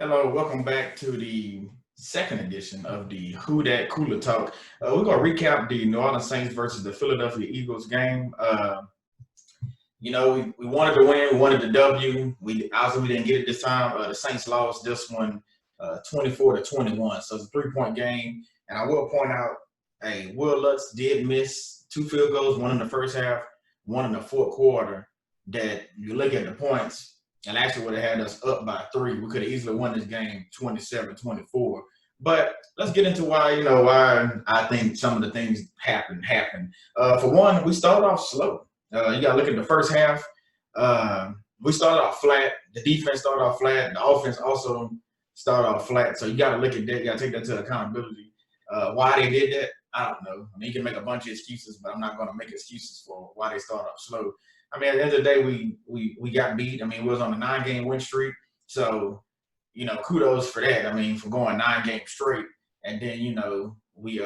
Hello, welcome back to the second edition of the Who Dat Cooler Talk. We're gonna recap the New Orleans Saints versus the Philadelphia Eagles game. We wanted to win, we wanted the W. We obviously we didn't get it this time. The Saints lost this one, 24-21. So it's a 3-point game. And I will point out, hey, Will Lutz did miss two field goals, one in the first half, one in the fourth quarter. That you look at the points, and actually would have had us up by 3. We could have easily won this game 27-24. But let's get into why I think some of the things happened. For one, we started off slow. You got to look at the first half. We started off flat. The defense started off flat. The offense also started off flat. So you got to look at that. You got to take that to accountability. Why they did that, I don't know. I mean, you can make a bunch of excuses, but I'm not going to make excuses for why they started off slow. I mean, at the end of the day, we got beat. I mean, we was on a 9-game win streak. So, kudos for that. I mean, for going 9 games straight. And then, we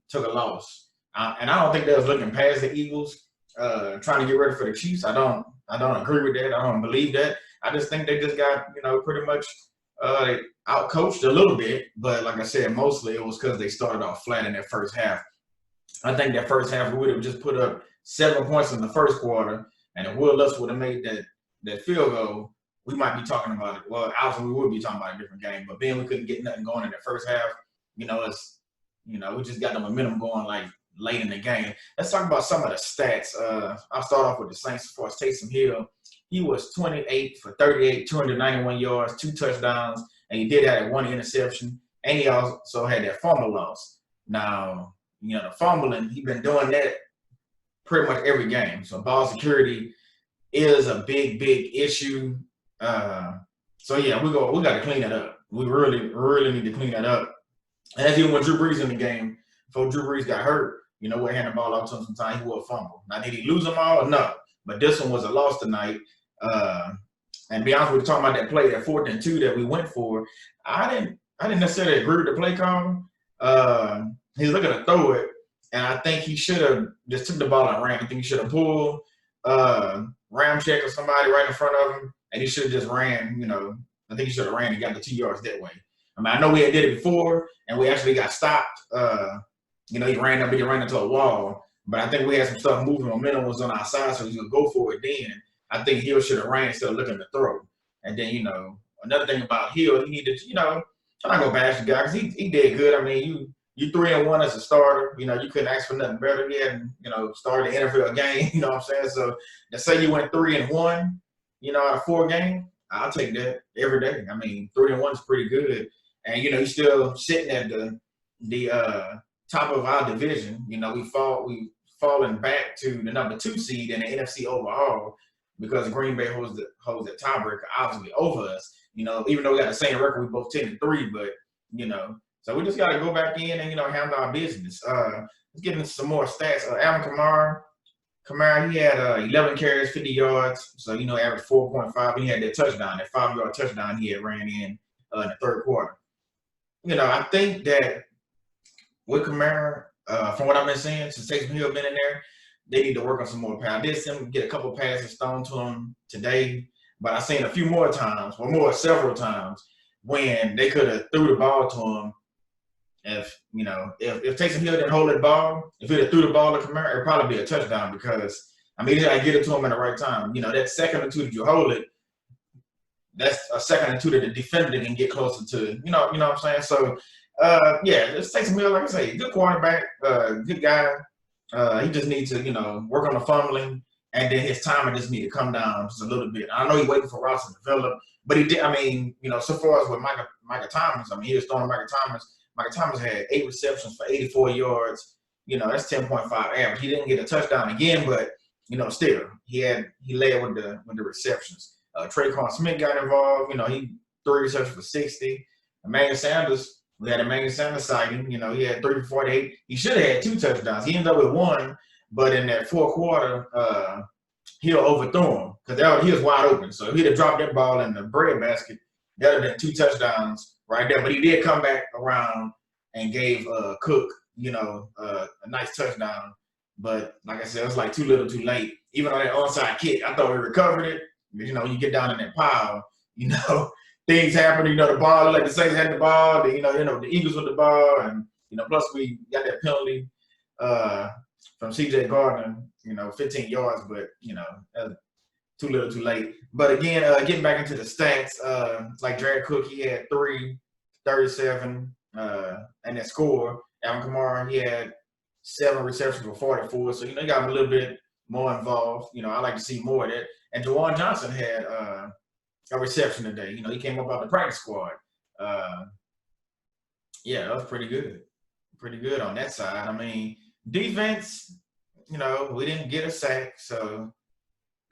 took a loss. And I don't think they was looking past the Eagles, trying to get ready for the Chiefs. I don't agree with that. I don't believe that. I just think they just got, pretty much out-coached a little bit. But like I said, mostly it was because they started off flat in that first half. I think that first half we would have just put up 7 points in the first quarter. And if Will Lutz would have made that field goal, we might be talking about it. Well, obviously we would be talking about a different game. But then we couldn't get nothing going in the first half. We just got the momentum going like late in the game. Let's talk about some of the stats. I'll start off with the Saints as far as Taysom Hill. He was 28 for 38, 291 yards, 2 touchdowns, and he did have 1 interception. And he also had that fumble loss. Now, the fumbling, he's been doing that pretty much every game. So ball security is a big issue. We got to clean it up. We really need to clean that up. And as even when Drew Brees in the game, before Drew Brees got hurt, we're handing the ball out to him sometimes, he will fumble. Now, did he lose them all? No. But this one was a loss tonight. And be honest with you, talking about that play, that 4th and 2 that we went for, I didn't necessarily agree with the play call. He's looking to throw it. And I think he should have just took the ball and ran. I think he should have pulled Ramczyk or somebody right in front of him, and he should have just ran. I think he should have ran and got the 2 yards that way. I mean, I know we had did it before, and we actually got stopped. He ran into a wall, but I think we had some stuff moving. Momentum was on our side, so he would go for it then. I think Hill should have ran instead of looking to throw. And then, another thing about Hill, he needed, I'm not going to bash the guy because he did good. I mean, you 3-1 as a starter. You couldn't ask for nothing better. He hadn't, started the NFL game. You know what I'm saying? So to say you went 3-1, out of 4 games, I'll take that every day. I mean, 3-1 is pretty good. And he's still sitting at the top of our division. We've fallen back to the number 2 seed in the NFC overall because Green Bay holds the tiebreaker obviously over us. Even though we got the same record, we both 10-3, but so we just got to go back in and, handle our business. Let's get into some more stats. Alvin Kamara, he had 11 carries, 50 yards. So, averaged 4.5. He had that touchdown, that 5-yard touchdown he had ran in the third quarter. I think that with Kamara, from what I've been seeing, since Taysom Hill been in there, they need to work on some more power. I did see him get a couple passes thrown to him today, but I've seen a few more times, several times, when they could have threw the ball to him. If Taysom Hill didn't hold that ball, if he'd have threw the ball to Kamara, it'd probably be a touchdown because, I mean, you got to get it to him in the right time. That second or two that you hold it, that's a second or two that the defender can get closer to. You know what I'm saying? So, let's Taysom Hill, like I say, good quarterback, good guy. He just needs to, work on the fumbling, and then his timing just need to come down just a little bit. I know he's waiting for Ross to develop, but he did. I mean, so far as with Micah Thomas, I mean, he was throwing Micah Thomas. Micah Thomas had 8 receptions for 84 yards. That's 10.5 average. He didn't get a touchdown again, but still he led with the receptions. Traquan Smith got involved. He 3 receptions for 60. Emmanuel Sanders, we had Emmanuel Sanders sighting. He had 3 for 48. He should have had 2 touchdowns. He ended up with 1, but in that fourth quarter, Hill overthrew him because he was wide open. So if he'd have dropped that ball in the bread basket, that would have been 2 touchdowns right there. But he did come back around and gave Cook, a nice touchdown. But like I said, it was like too little too late. Even on that onside kick, I thought we recovered it. But, when you get down in that pile, things happen. You know, the ball, like the Saints had the ball, the Eagles with the ball, and plus we got that penalty from C.J. Gardner, 15 yards, but too little, too late. But again, getting back into the stats, like Jared Cook, he had 337, and that score. Alvin Kamara, he had 7 receptions for 44. So, he got him a little bit more involved. I like to see more of that. And Juwan Johnson had a reception today. He came up out the practice squad. Yeah, that was pretty good. Pretty good on that side. I mean, defense, we didn't get a sack. So,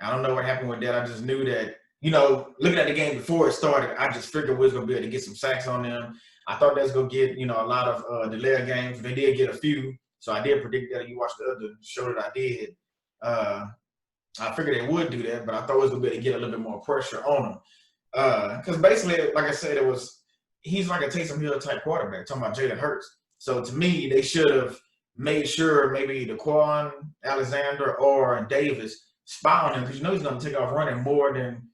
I don't know what happened with that. I just knew that, looking at the game before it started, I just figured we was going to be able to get some sacks on them. I thought they was going to get, a lot of delayed games. They did get a few. So I did predict that. You watched the other show that I did. I figured they would do that, but I thought it was going to be able to get a little bit more pressure on them. Because basically, like I said, he's like a Taysom Hill type quarterback, talking about Jalen Hurts. So to me, they should have made sure maybe Daquan Alexander or Davis spy on him, because he's going to take off running more than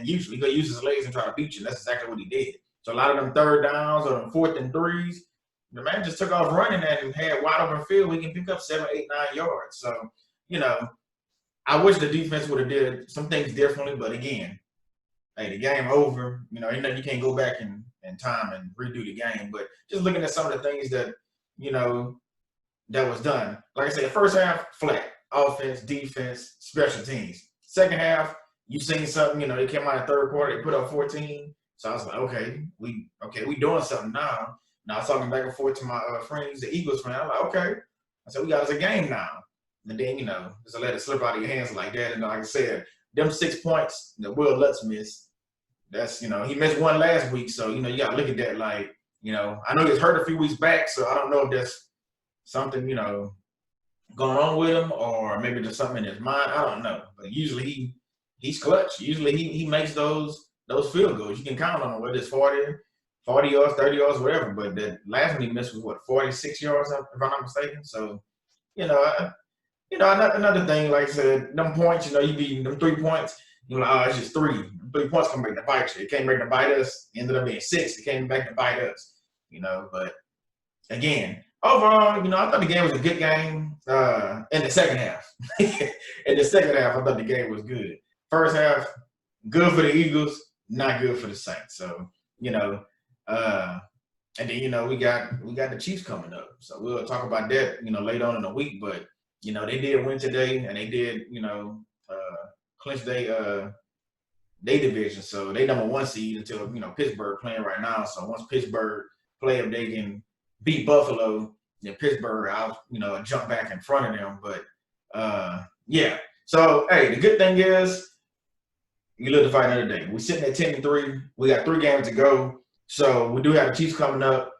usually. He's going to use his legs and try to beat you. And that's exactly what he did. So a lot of them third downs or them 4th and 3s, the man just took off running at him, had wide open field. We can pick up 7, 8, 9 yards. So, I wish the defense would have did some things differently. But again, hey, the game over. You can't go back in time and redo the game. But just looking at some of the things that, that was done. Like I said, first half, flat. Offense, defense, special teams. Second half, you seen something, they came out in third quarter, they put up 14. So I was like, okay, we doing something now. Now I was talking back and forth to my friends, the Eagles fan. I'm like, okay. I said, we got us a game now. And then, just let it slip out of your hands like that. And like I said, them 6 points that Will Lutz missed, that's, he missed one last week. So, you got to look at that like, I know he was hurt a few weeks back, so I don't know if that's something, going on with him, or maybe there's something in his mind. I don't know. But usually he's clutch. Usually he makes those field goals. You can count on him, whether it's 40 yards, 30 yards, whatever. But that last one he missed was 46 yards, if I'm not mistaken. So, another thing, like I said, them points, you be them 3 points. You're like, oh, it's just 3. 3 points come back to bite you. It came back to bite us. It ended up being 6. It came back to bite us. But again, overall, I thought the game was a good game in the second half. In the second half, I thought the game was good. First half, good for the Eagles, not good for the Saints. So, and then, we got the Chiefs coming up. So we'll talk about that, later on in the week. But, they did win today, and they did, clinch their division. So they number 1 seed until, Pittsburgh playing right now. So once Pittsburgh play, if they can beat Buffalo, then Pittsburgh, I'll jump back in front of them. But yeah. So hey, the good thing is you live to fight another day. We're sitting at 10-3. We got 3 games to go. So we do have the Chiefs coming up.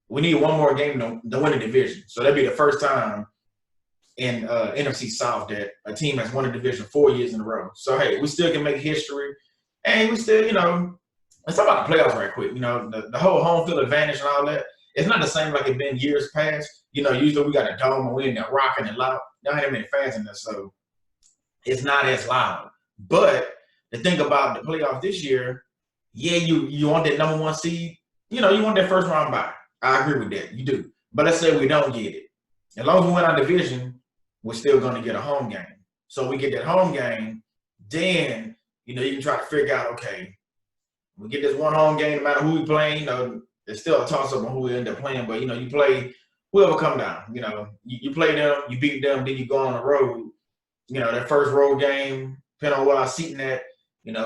We need one more game to win the division. So that'd be the first time in NFC South that a team has won a division 4 years in a row. So hey, we still can make history, and we still, let's talk about the playoffs right quick. The whole home field advantage and all that. It's not the same like it's been years past. Usually we got a dome and we're in there rocking and loud. Don't have many fans in there, so it's not as loud. But the thing about the playoffs this year, yeah, you want that number 1 seed. You want that first round bye. I agree with that. You do. But let's say we don't get it. As long as we win our division, we're still going to get a home game. So we get that home game, then, you can try to figure out, okay, we get this one home game, no matter who we play, it's still a toss-up on who we end up playing. But, you play whoever come down. You play them, you beat them, then you go on the road. That first road game, depending on what our seating at,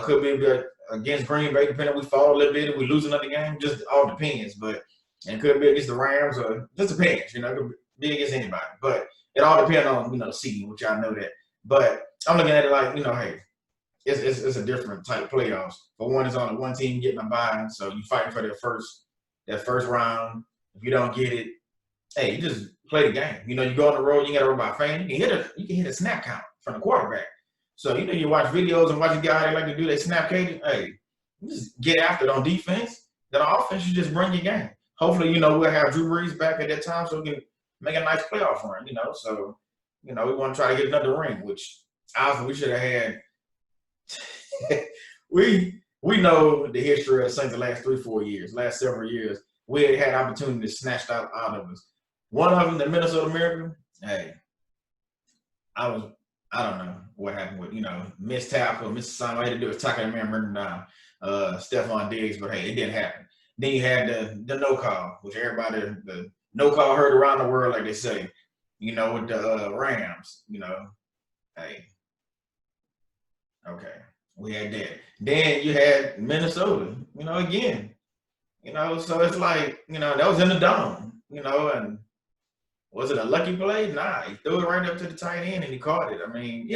could be a bit against Green Bay, depending on we fall a little bit, if we lose another game, just all depends. But it could be against the Rams, or just depends, it could be against anybody. But it all depends on, seating, which I know that. But I'm looking at it like, hey, it's a different type of playoffs. For one, it's only one team getting a bye, so you fighting for that first round. If you don't get it, hey, you just play the game. You go on the road, you got to worry about fans. You can hit a snap count from the quarterback. So you watch videos and watch the guy they like to do their snap cadence. Hey, you just get after it on defense. Then on offense, you just bring your game. Hopefully, we'll have Drew Brees back at that time, so we can make a nice playoff run. So we want to try to get another ring, which obviously we should have had. we we know the history of the Saints the last 3-4 years, last several years. We had opportunities snatched out of us. One of them, the Minnesota Miracle. Hey, I don't know what happened with, missed tackle, missed assignment. All I had to do was tackle that man, bring him down. Stephon Diggs, but hey, it didn't happen. Then you had the no call, which everybody, the no call heard around the world, like they say, with the Rams, hey, okay, we had that. Then you had Minnesota, again, so it's like, that was in the dome, and was it a lucky play? Nah, he threw it right up to the tight end and he caught it. I mean,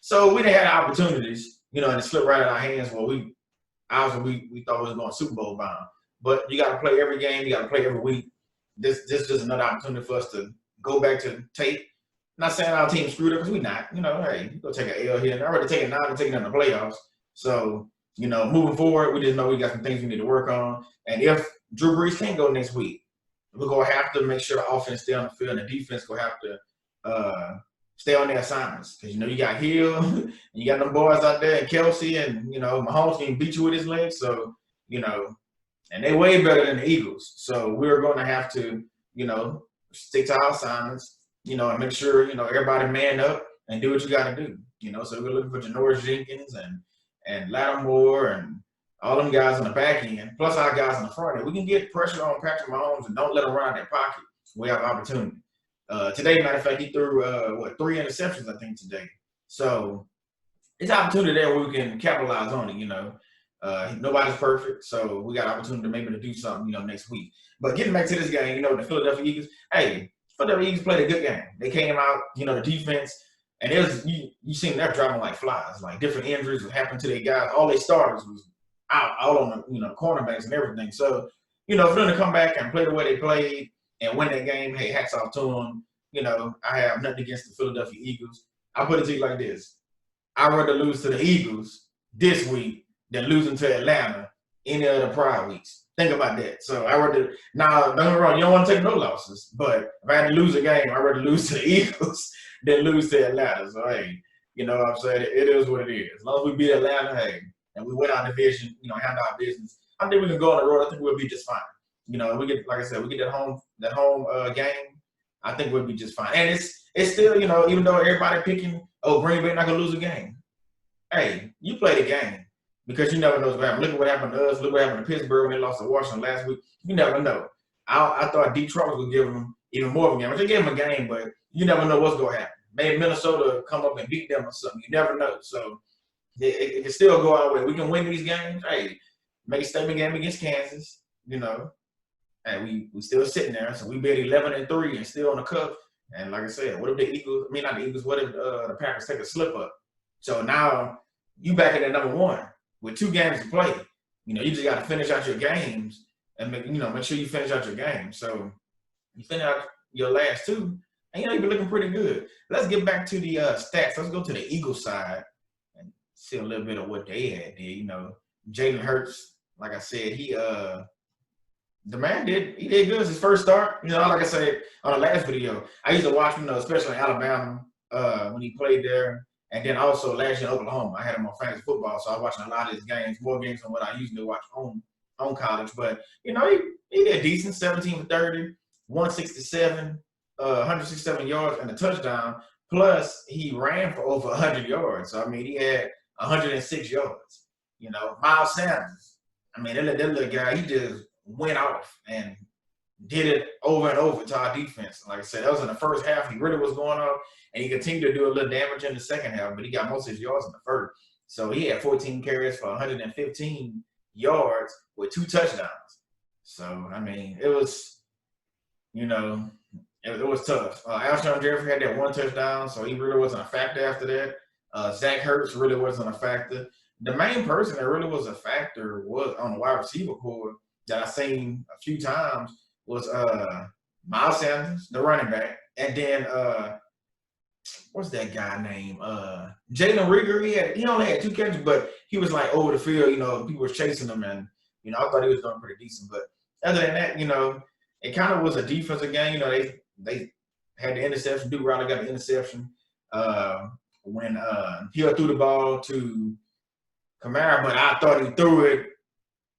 so we didn't have opportunities, and it slipped right out of our hands. Well, we thought we was going Super Bowl bound. But you got to play every game. You got to play every week. This is just another opportunity for us to go back to tape. Not saying our team screwed up because we not. Hey, you go take an L here. And I already taken 9 and taking in the playoffs. So, moving forward, we just know we got some things we need to work on. And if Drew Brees can't go next week, we're going to have to make sure the offense stay on the field and the defense going to have to stay on their assignments. Because, you got Hill, and you got them boys out there, and Kelsey, and, Mahomes can beat you with his legs. So, and they way better than the Eagles. So we're going to have to, stick to our assignments, and make sure, everybody man up and do what you got to do. So we're looking for Janoris Jenkins and Lattimore and all them guys on the back end, plus our guys on the front end. We can get pressure on Patrick Mahomes and don't let him run out their pocket. We have opportunity. Today, matter of fact, he threw, 3 interceptions, I think, today. So it's opportunity there where we can capitalize on it, Nobody's perfect, so we got opportunity maybe to do something, next week. But getting back to this game, the Philadelphia Eagles, hey, Philadelphia Eagles played a good game. They came out, the defense, and you seen them dropping like flies, like different injuries that happened to their guys. All their starters was out on the, cornerbacks and everything. So, for them to come back and play the way they played and win that game, hey, hats off to them. I have nothing against the Philadelphia Eagles. I'll put it to you like this. I'd rather lose to the Eagles this week than losing to Atlanta any of the prior weeks. Think about that. So I rather now, don't get me wrong, you don't want to take no losses, but if I had to lose a game, I'd rather lose to the Eagles than lose to Atlanta. So hey, you know what I'm saying? It is what it is. As long as we beat Atlanta, hey, and we win our division, handle our business, I think we can go on the road. I think we'll be just fine. We get, like I said, we get that home game. I think we'll be just fine. And it's still, even though everybody picking, Green Bay not gonna lose a game. Hey, you play the game because you never know what's gonna happen. Look at what happened to us. Look what happened to Pittsburgh when they lost to Washington last week. You never know. I thought Detroit was gonna give them even more of a game. They gave them a game, but you never know what's gonna happen. Maybe Minnesota come up and beat them or something. You never know. So it can still go our way. We can win these games. Hey, make a statement game against Kansas. And we still sitting there. So we bet 11-3 and still on the cup. And like I said, what if the Eagles? I mean, not the Eagles. What if the Packers take a slip up? So now you back in at number 1 with 2 games to play. You just got to finish out your games and make sure you finish out your games. So you finish out your last 2, and you've been looking pretty good. Let's get back to the stats. Let's go to the Eagles side and see a little bit of what they had there. Jalen Hurts, like I said, the man did good. It's his first start. Like I said on the last video, I used to watch him, especially in Alabama when he played there. And then also last year in Oklahoma, I had him on fantasy football, so I was watching a lot of his games, more games than what I usually watch on college. But, he did decent, 17 for 30, 167, 167 yards and a touchdown. Plus, he ran for over 100 yards. So, I mean, he had 106 yards. Miles Sanders, I mean, that little guy, he just went off and did it over and over to our defense. Like I said, that was in the first half. He really was going off, and he continued to do a little damage in the second half, but he got most of his yards in the first. So he had 14 carries for 115 yards with 2 touchdowns. So, I mean, it was, it was tough. Alshon Jeffrey had that 1 touchdown, so he really wasn't a factor after that. Zach Ertz really wasn't a factor. The main person that really was a factor was on the wide receiver core that I seen a few times was Miles Sanders, the running back, and then what's that guy name? Jalen Reagor. He only had 2 catches, but he was like over the field. People were chasing him, and I thought he was doing pretty decent. But other than that, it kind of was a defensive game. They had the interception. Duke Riley got the interception when Hill threw the ball to Kamara, but I thought he threw it,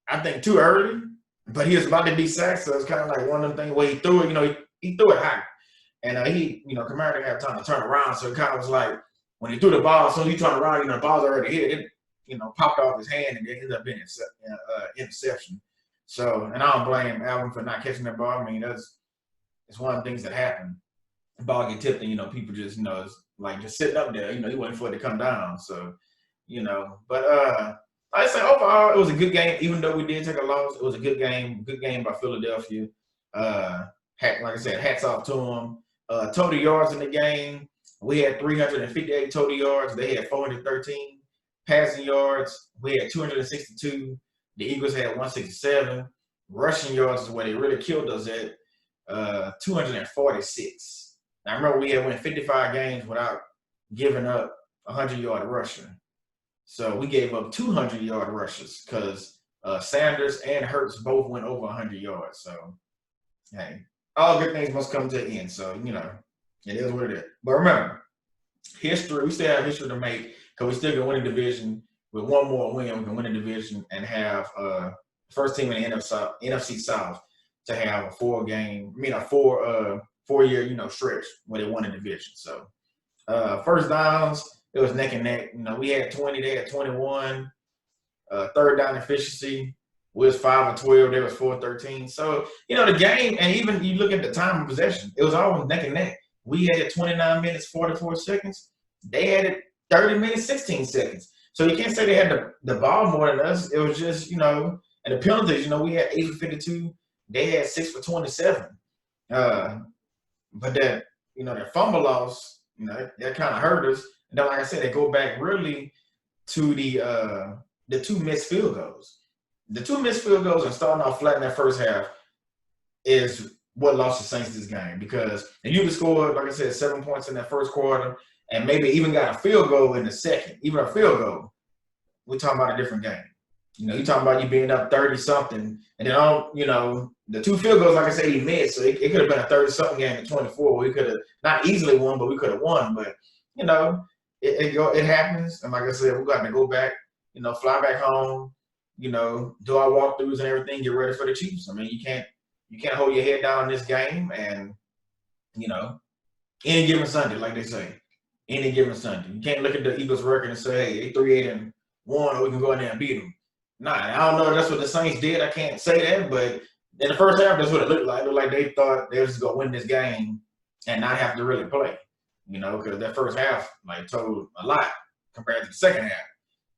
I think, too early. But he was about to be sacked, so it's kind of like one of them things where he threw it, he threw it high. And Kamara didn't have time to turn around, so it kind of was like when he threw the ball, so he turned around, the ball's already hit. It, popped off his hand and it ended up being an interception. So, and I don't blame Alvin for not catching that ball. I mean, it's one of the things that happen. The ball get tipped and, people just, it's like just sitting up there, he waiting for it to come down. So, but I say overall, it was a good game. Even though we did take a loss, it was a good game by Philadelphia. Like I said, hats off to them. Total yards in the game, we had 358 total yards. They had 413 passing yards. We had 262. The Eagles had 167. Rushing yards is where they really killed us at 246. Now, remember, we had went 55 games without giving up a 100-yard rusher. So we gave up 200-yard rushes because Sanders and Hurts both went over 100 yards. So, hey, all good things must come to an end. So, it is what it is. But remember, history, we still have history to make because we still can win the division. With one more win, we can win the division and have first team in the NFC South to have a four-year, stretch where they won the division. So, first downs, it was neck and neck. We had 20, they had 21. Third down efficiency was 5 of 12, they was 4 of 13. So, the game, and even you look at the time of possession, it was always neck and neck. We had it 29 minutes, 44 seconds. They had it 30 minutes, 16 seconds. So you can't say they had the ball more than us. It was just, and the penalties, we had 8 for 52. They had 6 for 27. But that, that fumble loss, that kind of hurt us. And then, like I said, they go back really to the 2 missed field goals. The 2 missed field goals and starting off flat in that first half is what lost the Saints this game. Because if you could score, like I said, 7 points in that first quarter and maybe even got a field goal in the second, even a field goal, we're talking about a different game. You're talking about you being up 30-something, and then the 2 field goals, like I said, he missed. So it could have been a 30-something game at 24. We could have not easily won, but we could have won. But, it happens. And like I said, we got to go back, fly back home, do our walkthroughs and everything, get ready for the Chiefs. I mean, you can't hold your head down in this game and, any given Sunday, like they say, any given Sunday. You can't look at the Eagles record and say, hey, they 3-8-1, or we can go in there and beat them. Nah, I don't know if that's what the Saints did. I can't say that, but in the first half, that's what it looked like. It looked like they thought they were just going to win this game and not have to really play, because that first half, told a lot compared to the second half.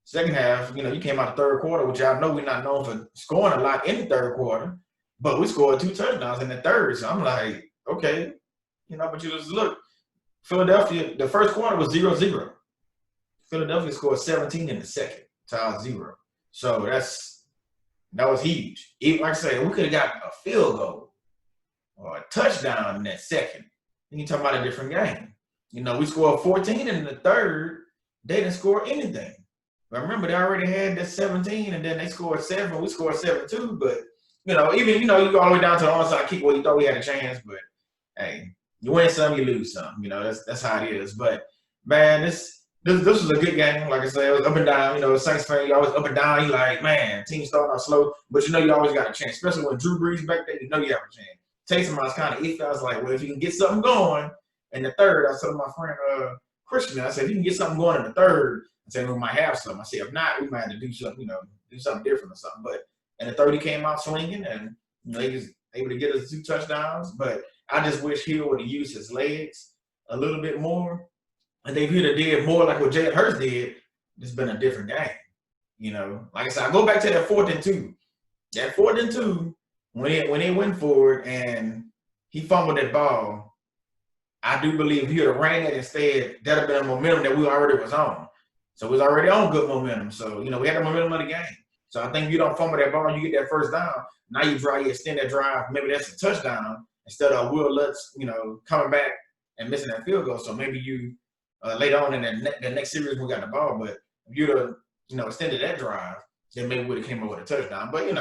Second half, you came out the third quarter, which I know we're not known for scoring a lot in the third quarter, but we scored 2 touchdowns in the third. So I'm like, okay, but you just look. Philadelphia, the first quarter was 0-0. Philadelphia scored 17 in the second, tied 0. So that was huge. Even, like I said, we could have got a field goal or a touchdown in that second. Then you talking about a different game. We scored 14 in the third. They didn't score anything. But remember, they already had that 17, and then they scored 7. We scored 7 too. But, even, you go all the way down to the onside kick where you thought we had a chance. But, hey, you win some, you lose some. That's how it is. But, man, this was a good game. Like I said, it was up and down. Saints fan, you always up and down. You like, man, team starting off slow. But, you always got a chance. Especially when Drew Brees back there, you have a chance. Taysom was kind of iffy. I was like, well, if you can get something going in the third, I was telling my friend Christian, I said, if you can get something going in the third, I said, we might have something. I said, if not, we might have to do something, do something different or something. But in the third, he came out swinging, and he was able to get us 2 touchdowns. But I just wish he would have used his legs a little bit more. And if he'd have did more like what Jalen Hurts did, it's been a different game. Like I said, I go back to that 4th and 2. That 4th and 2, when they went forward and he fumbled that ball, I do believe if he would have ran it instead, that would have been a momentum that we already was on. So it was already on good momentum. So, we had the momentum of the game. So I think if you don't fumble that ball, you get that first down. Now you extend that drive. Maybe that's a touchdown instead of Will Lutz, coming back and missing that field goal. So maybe you later on in the next series we got the ball. But if you'd have, extended that drive, then maybe we would have came up with a touchdown. But,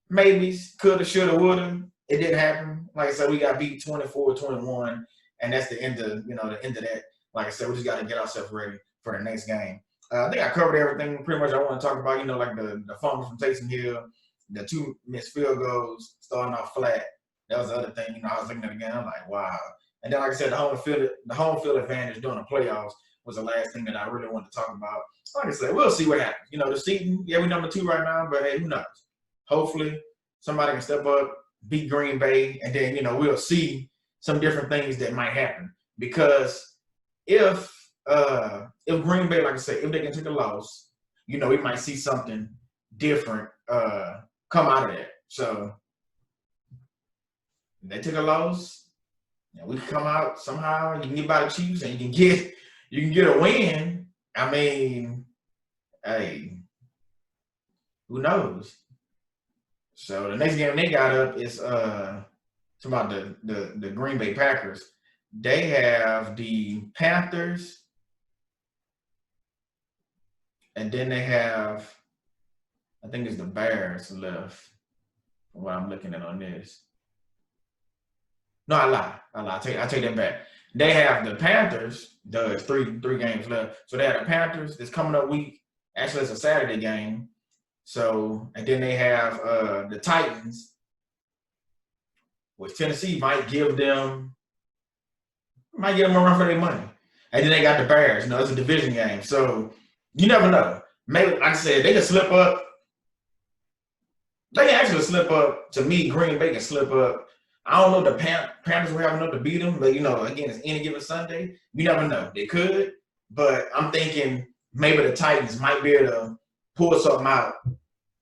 maybe, coulda, shoulda, woulda. It didn't happen. Like I said, we got beat 24-21, and that's the end of, the end of that. Like I said, we just got to get ourselves ready for the next game. I think I covered everything pretty much I want to talk about. You know, like the fumble from Taysom Hill, the 2 missed field goals, starting off flat. That was the other thing. You know, I was looking at it again. I'm like, wow. And then, like I said, the home field advantage during the playoffs was the last thing that I really wanted to talk about. Like I said, we'll see what happens. You know, the season, yeah, we're #2 right now, but hey, who knows? Hopefully, somebody can step up, beat Green Bay, and then we'll see some different things that might happen. Because if Green Bay, like I said, if they can take a loss, we might see something different come out of that. So if they took a loss, we can come out somehow. You can get by the Chiefs, and you can get a win. I mean, hey, who knows? So the next game they got up is talking about the Green Bay Packers. They have the Panthers, and then they have, I think it's the Bears left. From what I'm looking at on this. No, I lie. I take that back. They have the Panthers. There's three games left. So they have the Panthers this coming up week. Actually, it's a Saturday game. So, and then they have the Titans, which Tennessee might give them a run for their money. And then they got the Bears. It's a division game. So you never know. Maybe, like I said, they can slip up. They can actually slip up. To me, Green Bay can slip up. I don't know if the Panthers will have enough to beat them, but again, it's any given Sunday. You never know. They could, but I'm thinking maybe the Titans might be able to pull something out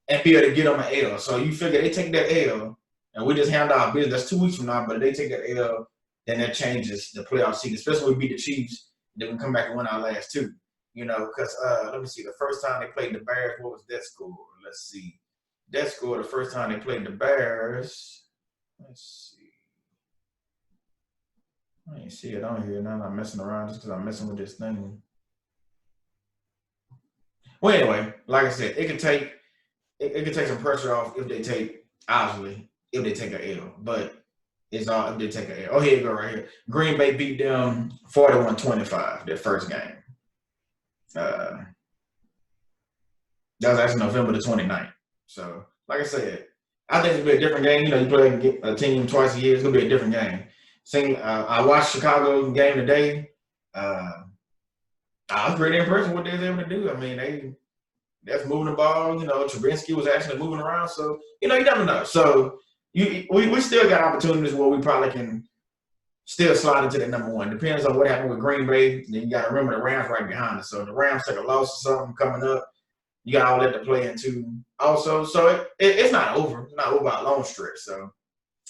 and be able to get them an L. So you figure they take that L, and we just handle our business. That's 2 weeks from now, but if they take that L, then that changes the playoff season, especially when we beat the Chiefs. Then we come back and win our last 2. Because let me see. The first time they played the Bears, what was that score? Let's see. That score the first time they played the Bears. Let's see. I ain't see it on here. Now I'm messing around just because I'm messing with this thing. Well, anyway, like I said, it could take some pressure off if they take, obviously, if they take an L. But it's all if they take an L. Oh, here you go right here. Green Bay beat them 41-25, their first game. That was actually November the 29th. So, like I said, I think it's going to be a different game. You play a team twice a year. It's going to be a different game. I watched Chicago game today. I was pretty impressed with what they was able to do. I mean, that's moving the ball. Trubisky was actually moving around. So, you never know. So, we still got opportunities where we probably can still slide into that #1. Depends on what happened with Green Bay. Then you got to remember the Rams right behind us. So, the Rams take a loss or something coming up. You got all that to play into also. So, it's not over. It's not over by a long stretch. So,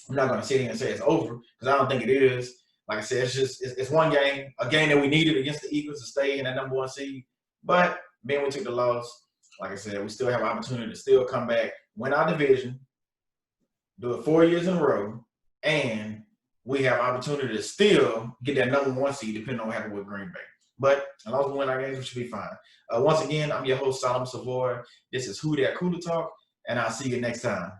I'm not going to sit here and say it's over because I don't think it is. Like I said, it's one game, a game that we needed against the Eagles to stay in that #1 seed. But being we took the loss, like I said, we still have opportunity to still come back, win our division, do it 4 years in a row, and we have opportunity to still get that #1 seed depending on what happens with Green Bay. But as long as we win our games, we should be fine. Once again, I'm your host, Solomon Savoy. This is Who Dat Cooler Talk, and I'll see you next time.